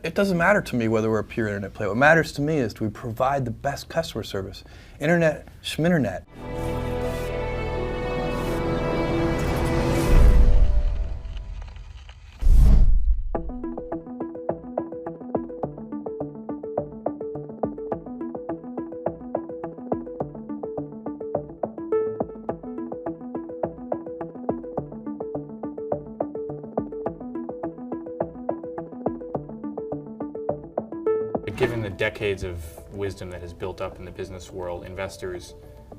It doesn't matter to me whether we're a pure internet play. What matters to me is do we provide the best customer service. Internet, schminternet. Given the decades of wisdom that has built up in the business world, investors,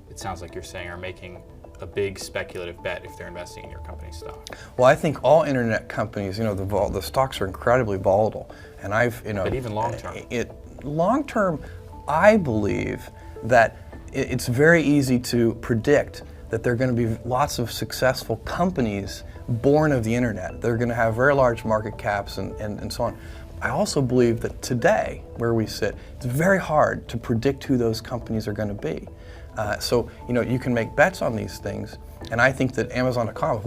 it sounds like you're saying, are making a big speculative bet if they're investing in your company's stock. Well, I think all internet companies, the stocks are incredibly volatile, and But even long term. Long term, I believe that it's very easy to predict that there are going to be lots of successful companies born of the internet. They're going to have very large market caps and so on. I also believe that today, where we sit, it's very hard to predict who those companies are going to be. So you can make bets on these things, and I think that Amazon.com,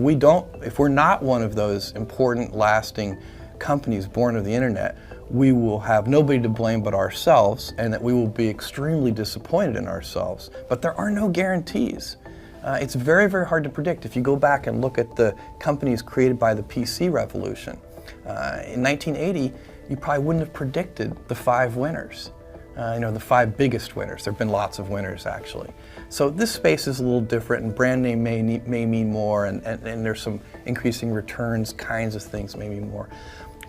if we're not one of those important, lasting companies born of the internet, we will have nobody to blame but ourselves, and that we will be extremely disappointed in ourselves. But there are no guarantees. It's very, very hard to predict. If you go back and look at the companies created by the PC revolution, in 1980, you probably wouldn't have predicted the 5 winners, the 5 biggest winners. There have been lots of winners, actually. So this space is a little different, and brand name may mean more, and there's some increasing returns kinds of things may mean more.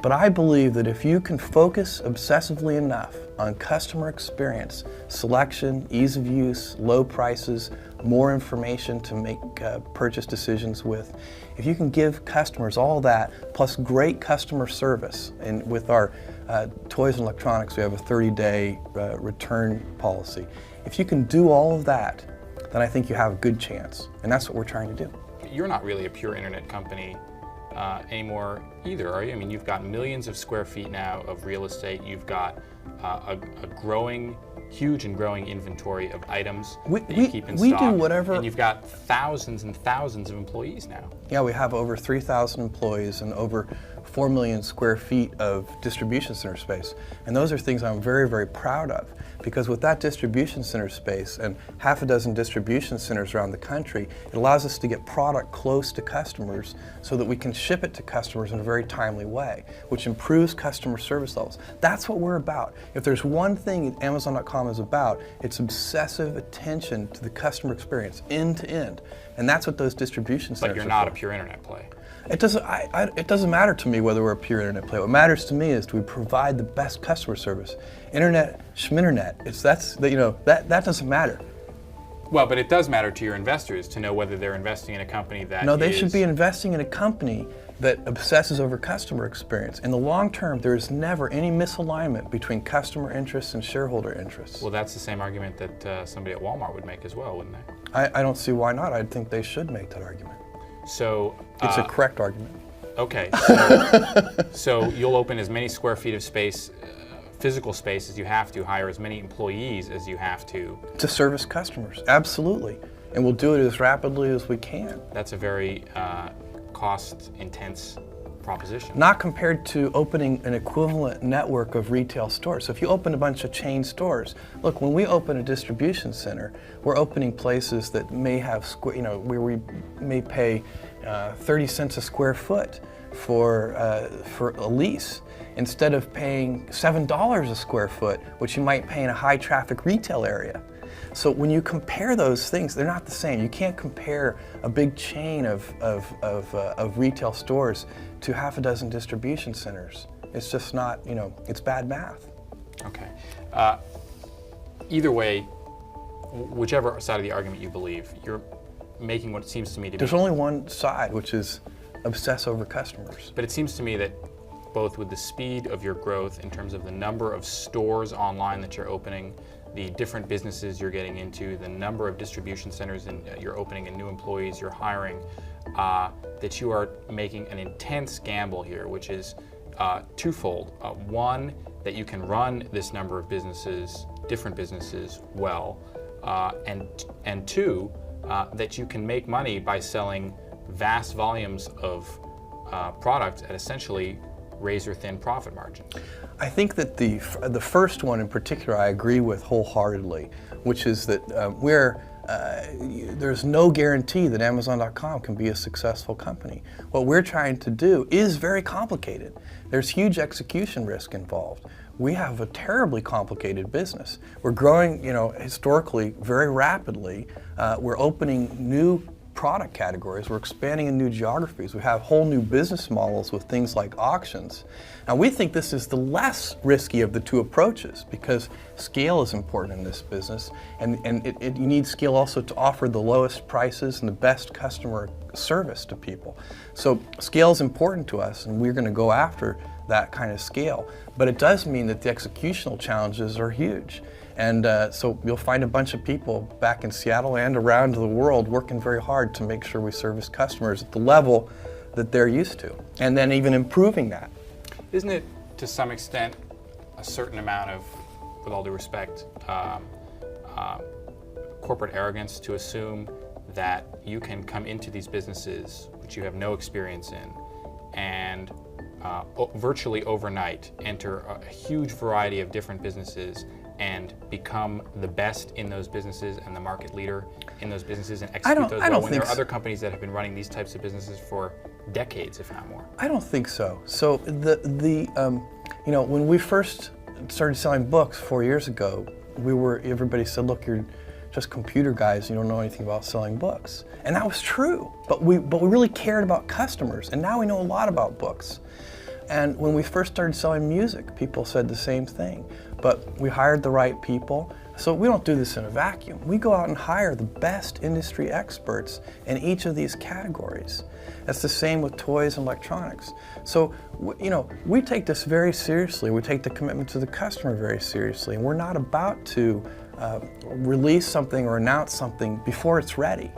But I believe that if you can focus obsessively enough on customer experience, selection, ease of use, low prices, more information to make purchase decisions with, if you can give customers all that, plus great customer service, and with our toys and electronics, we have a 30-day return policy. If you can do all of that, then I think you have a good chance, and that's what we're trying to do. You're not really a pure internet company anymore either, are you? I mean, you've got millions of square feet now of real estate. You've got a huge and growing inventory of items that you keep in stock. We do whatever. And you've got thousands and thousands of employees now. Yeah, we have over 3,000 employees and over 4 million square feet of distribution center space. And those are things I'm very, very proud of, because with that distribution center space and half a dozen distribution centers around the country, it allows us to get product close to customers so that we can ship it to customers in a very timely way, which improves customer service levels. That's what we're about. If there's one thing Amazon.com is about, it's obsessive attention to the customer experience, end to end. And that's what those distribution centers are for. But you're not a pure internet play. It doesn't matter to me whether we're a pure internet play. What matters to me is do we provide the best customer service. Internet, schminternet, that doesn't matter. Well, but it does matter to your investors to know whether they're investing in a company that No, they should be investing in a company that obsesses over customer experience. In the long term, there is never any misalignment between customer interests and shareholder interests. Well, that's the same argument that somebody at Walmart would make as well, wouldn't they? I don't see why not. I think they should make that argument. So it's a correct argument. Okay, so you'll open as many square feet of space, physical space, as you have to, hire as many employees as you have to service customers, absolutely. And we'll do it as rapidly as we can. That's a very cost-intense proposition. Not compared to opening an equivalent network of retail stores. So if you open a bunch of chain stores, look, when we open a distribution center, we're opening places that may have, where we may pay 30 cents a square foot for a lease, instead of paying $7 a square foot, which you might pay in a high traffic retail area. So when you compare those things, they're not the same. You can't compare a big chain of retail stores to half a dozen distribution centers. It's just not, it's bad math. Okay. Either way, whichever side of the argument you believe, you're making what it seems to me to be. There's only one side, which is obsess over customers. But it seems to me that both with the speed of your growth in terms of the number of stores online that you're opening, the different businesses you're getting into, the number of distribution centers you're opening and new employees you're hiring, that you are making an intense gamble here, which is twofold. One, that you can run this number of businesses, different businesses, well, and two, that you can make money by selling vast volumes of product at essentially razor-thin profit margins? I think that the first one in particular I agree with wholeheartedly, which is that there's no guarantee that Amazon.com can be a successful company. What we're trying to do is very complicated. There's huge execution risk involved. We have a terribly complicated business. We're growing, historically very rapidly. We're opening new product categories. We're expanding in new geographies. We have whole new business models with things like auctions. Now we think this is the less risky of the two approaches because scale is important in this business, and you need scale also to offer the lowest prices and the best customer service to people. So scale is important to us, and we're going to go after that kind of scale. But it does mean that the executional challenges are huge. And so you'll find a bunch of people back in Seattle and around the world working very hard to make sure we service customers at the level that they're used to, and then even improving that. Isn't it, to some extent, a certain amount of, with all due respect, corporate arrogance to assume that you can come into these businesses, which you have no experience in, and virtually overnight enter a huge variety of different businesses and become the best in those businesses and the market leader in those businesses and execute those well, when there are other companies that have been running these types of businesses for decades, if not more? I don't think so. So when we first started selling books 4 years ago, everybody said, look, you're just computer guys, you don't know anything about selling books. And that was true, but we really cared about customers, and now we know a lot about books. And when we first started selling music, people said the same thing. But we hired the right people. So we don't do this in a vacuum. We go out and hire the best industry experts in each of these categories. That's the same with toys and electronics. So, we take this very seriously. We take the commitment to the customer very seriously. And we're not about to release something or announce something before it's ready.